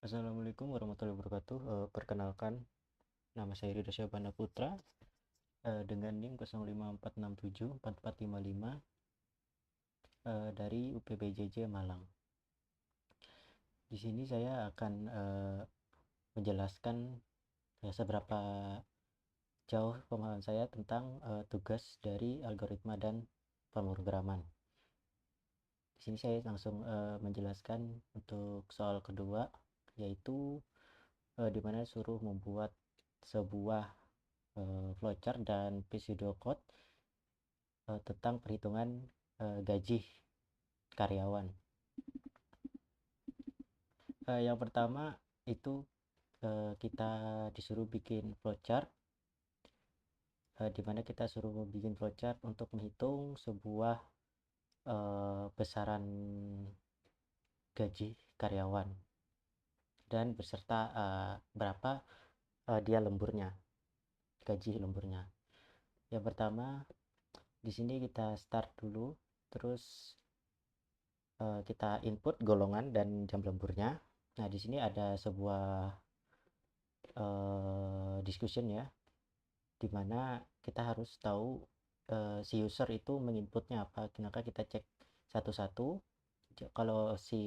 Assalamualaikum warahmatullahi wabarakatuh. Perkenalkan, nama saya Ridho Syabana Putra dengan NIM 0546744455 dari UPBJJ Malang. Di sini saya akan menjelaskan seberapa jauh pemahaman saya tentang tugas dari algoritma dan pemrograman. Di sini saya langsung menjelaskan untuk soal kedua, yaitu di mana suruh membuat sebuah flowchart dan pseudocode tentang perhitungan gaji karyawan. Yang pertama itu kita disuruh bikin flowchart, di mana kita suruh bikin flowchart untuk menghitung sebuah besaran gaji karyawan dan beserta berapa dia lemburnya, gaji lemburnya. Yang pertama, di sini kita start dulu, terus kita input golongan dan jam lemburnya. Nah, di sini ada sebuah discussion ya, dimana kita harus tahu si user itu menginputnya apa. Maka kita cek satu-satu. Kalau si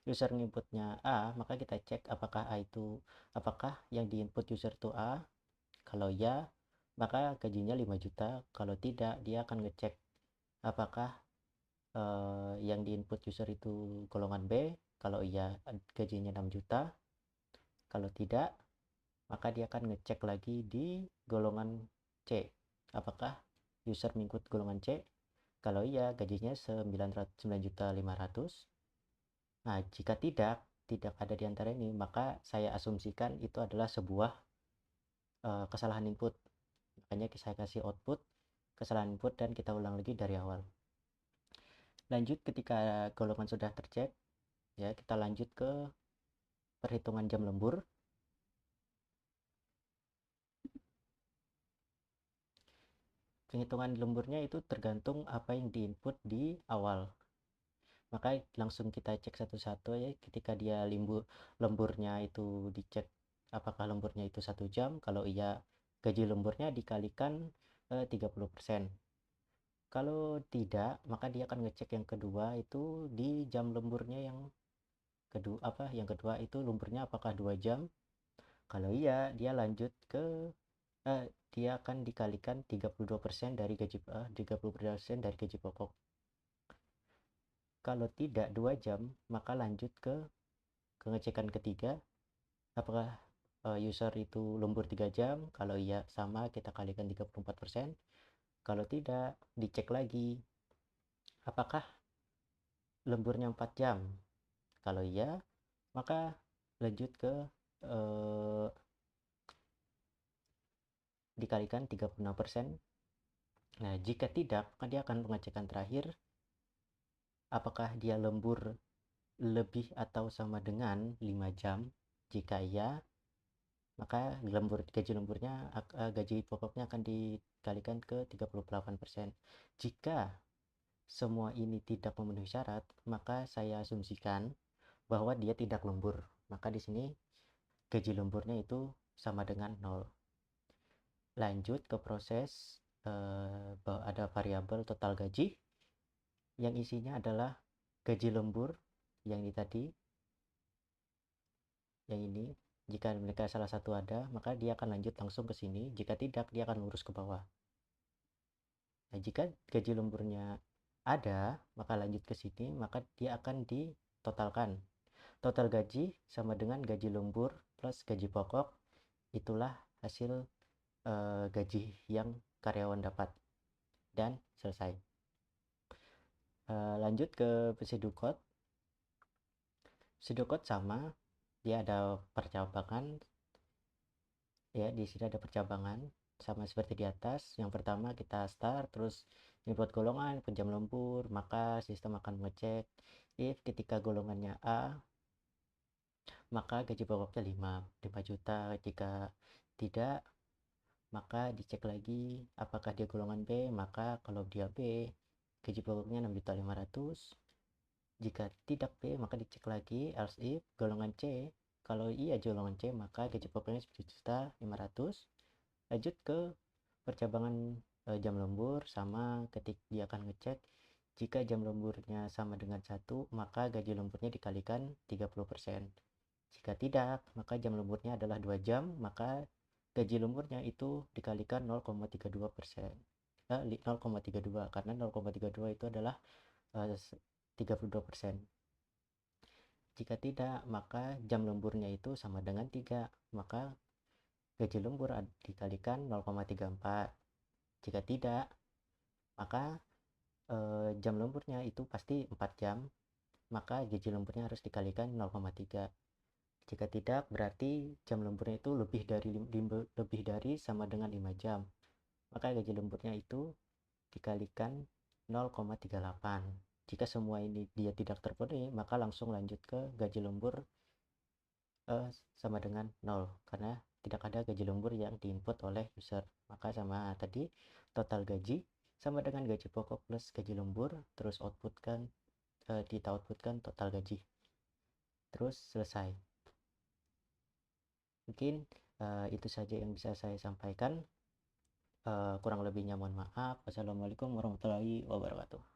user menginputnya A, maka kita cek apakah yang diinput user itu A. Kalau ya, maka gajinya 5 juta. Kalau tidak, dia akan ngecek apakah yang diinput user itu golongan B. Kalau iya, gajinya 6 juta. Kalau tidak, maka dia akan ngecek lagi di golongan C, apakah user mengikut golongan C. Kalau iya, gajinya 9.500.000. Nah, jika tidak ada di antara ini, maka saya asumsikan itu adalah sebuah kesalahan input. Makanya saya kasih output kesalahan input dan kita ulang lagi dari awal. Lanjut, ketika golongan sudah tercek ya, kita lanjut ke perhitungan jam lembur. Penghitungan lemburnya itu tergantung apa yang diinput di awal. Maka langsung kita cek satu-satu ya. Ketika dia lemburnya itu dicek apakah lemburnya itu 1 jam. Kalau iya, gaji lemburnya dikalikan 30%. Kalau tidak, maka dia akan ngecek yang kedua itu di jam lemburnya yang kedua itu lemburnya apakah 2 jam. Kalau iya, dia lanjut ke dia akan dikalikan 32% dari gaji 30% dari gaji pokok. Kalau tidak 2 jam, maka lanjut ke pengecekan ketiga, apakah user itu lembur 3 jam. Kalau iya, sama, kita kalikan 34%. Kalau tidak, dicek lagi apakah lemburnya 4 jam. Kalau iya, maka lanjut ke dikalikan 36%. Nah, jika tidak, maka dia akan pengecekan terakhir, apakah dia lembur lebih atau sama dengan 5 jam. Jika iya, maka gaji lemburnya, gaji pokoknya akan dikalikan ke 38%. Jika semua ini tidak memenuhi syarat, maka saya asumsikan bahwa dia tidak lembur. Maka di sini gaji lemburnya itu sama dengan 0. Lanjut ke proses bahwa ada variabel total gaji yang isinya adalah gaji lembur yang ini tadi, yang ini. Jika mereka salah satu ada, maka dia akan lanjut langsung ke sini. Jika tidak, dia akan lurus ke bawah. Nah, jika gaji lemburnya ada, maka lanjut ke sini, maka dia akan ditotalkan. Total gaji sama dengan gaji lembur plus gaji pokok. Itulah hasil gaji yang karyawan dapat. Dan selesai. Lanjut ke pseudocode. Pseudocode sama, dia ada percabangan ya. Di sini ada percabangan sama seperti di atas. Yang pertama kita start, terus input golongan, jam lembur, maka sistem akan mengecek if ketika golongannya A, maka gaji pokoknya 5 juta. Jika tidak, maka dicek lagi apakah dia golongan B. Maka kalau dia B, gaji pokoknya 6.500.000. Jika tidak B, maka dicek lagi else if golongan C, Kalau iya golongan C, maka gaji pokoknya 10.500.000. Lanjut ke percabangan jam lembur, sama ketika dia akan ngecek jika jam lemburnya sama dengan 1, maka gaji lemburnya dikalikan 30%. Jika tidak, maka jam lemburnya adalah 2 jam, maka gaji lemburnya itu dikalikan 0,32%. 0,32, karena 0,32 itu adalah 32%. Jika tidak, maka jam lemburnya itu sama dengan 3, maka gaji lembur dikalikan 0,34. Jika tidak, maka jam lemburnya itu pasti 4 jam, maka gaji lemburnya harus dikalikan 0,3. Jika tidak, berarti jam lemburnya itu lebih dari sama dengan 5 jam, maka gaji lemburnya itu dikalikan 0,38. Jika semua ini dia tidak terpenuhi, maka langsung lanjut ke gaji lembur sama dengan 0, karena tidak ada gaji lembur yang diinput oleh user. Maka sama tadi, total gaji sama dengan gaji pokok plus gaji lembur, terus kita outputkan total gaji, terus selesai. Mungkin itu saja yang bisa saya sampaikan. Kurang lebihnya mohon maaf. Wassalamualaikum warahmatullahi wabarakatuh.